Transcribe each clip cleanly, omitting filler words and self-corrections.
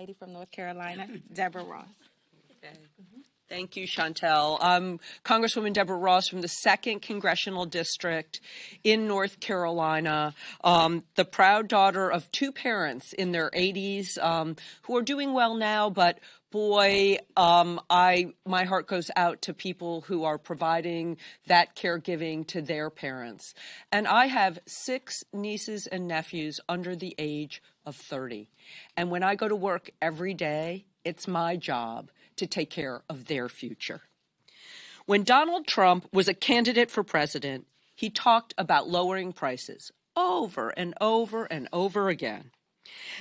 lady from North Carolina, Deborah Ross. Okay. Thank you, Chantel. I'm Congresswoman Deborah Ross from the 2nd Congressional District in North Carolina, the proud daughter of 2 parents in their 80s who are doing well now, but boy, my heart goes out to people who are providing that caregiving to their parents. And I have 6 nieces and nephews under the age of 30. And when I go to work every day, it's my job to take care of their future. When Donald Trump was a candidate for president, he talked about lowering prices over and over and over again.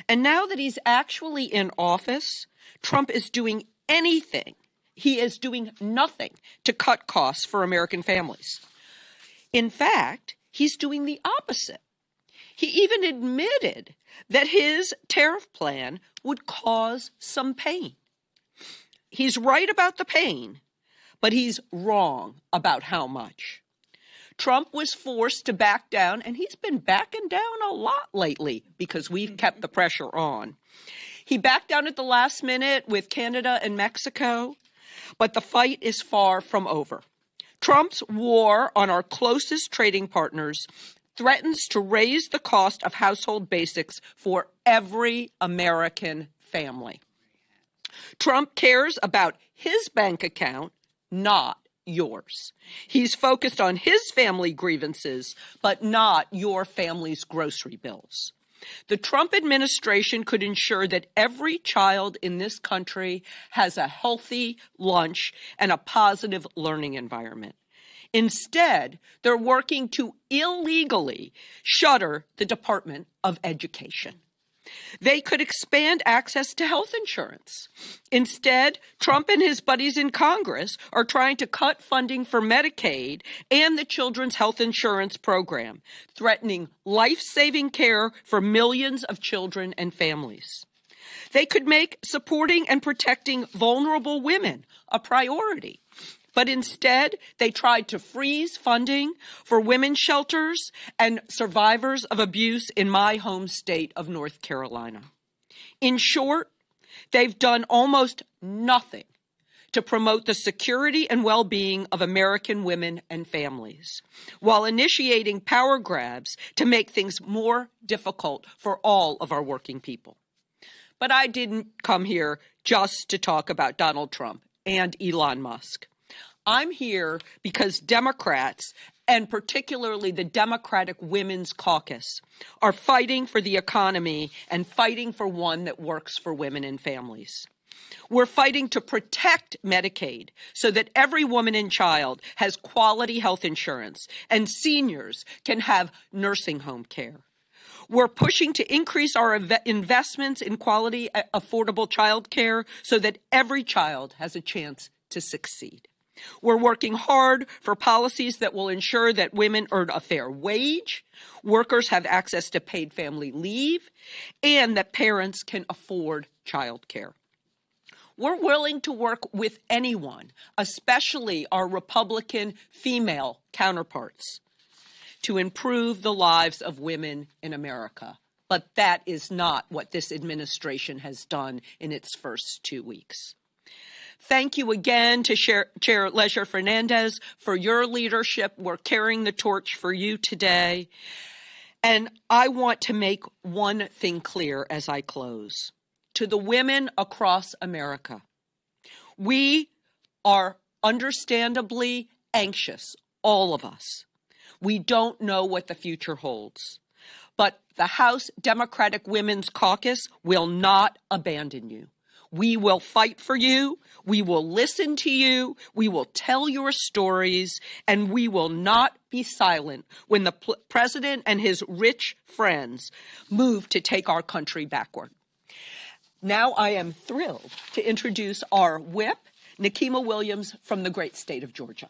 And now that he's actually in office, Trump is doing anything. He is doing nothing to cut costs for American families. In fact, he's doing the opposite. He even admitted that his tariff plan would cause some pain. He's right about the pain, but he's wrong about how much. Trump was forced to back down, and he's been backing down a lot lately because we've kept the pressure on. He backed down at the last minute with Canada and Mexico, but the fight is far from over. Trump's war on our closest trading partners threatens to raise the cost of household basics for every American family. Trump cares about his bank account, not yours. He's focused on his family grievances, but not your family's grocery bills. The Trump administration could ensure that every child in this country has a healthy lunch and a positive learning environment. Instead, they're working to illegally shutter the Department of Education. They could expand access to health insurance. Instead, Trump and his buddies in Congress are trying to cut funding for Medicaid and the Children's Health Insurance Program, threatening life-saving care for millions of children and families. They could make supporting and protecting vulnerable women a priority. But instead, they tried to freeze funding for women's shelters and survivors of abuse in my home state of North Carolina. In short, they've done almost nothing to promote the security and well-being of American women and families, while initiating power grabs to make things more difficult for all of our working people. But I didn't come here just to talk about Donald Trump and Elon Musk. I'm here because Democrats, and particularly the Democratic Women's Caucus, are fighting for the economy and fighting for one that works for women and families. We're fighting to protect Medicaid so that every woman and child has quality health insurance and seniors can have nursing home care. We're pushing to increase our investments in quality, affordable child care so that every child has a chance to succeed. We're working hard for policies that will ensure that women earn a fair wage, workers have access to paid family leave, and that parents can afford child care. We're willing to work with anyone, especially our Republican female counterparts, to improve the lives of women in America. But that is not what this administration has done in its first 2 weeks. Thank you again to Chair Leisure Fernandez for your leadership. We're carrying the torch for you today. And I want to make one thing clear as I close. To the women across America, we are understandably anxious, all of us. We don't know what the future holds. But the House Democratic Women's Caucus will not abandon you. We will fight for you, we will listen to you, we will tell your stories, and we will not be silent when the president and his rich friends move to take our country backward. Now I am thrilled to introduce our whip, Nikema Williams from the great state of Georgia.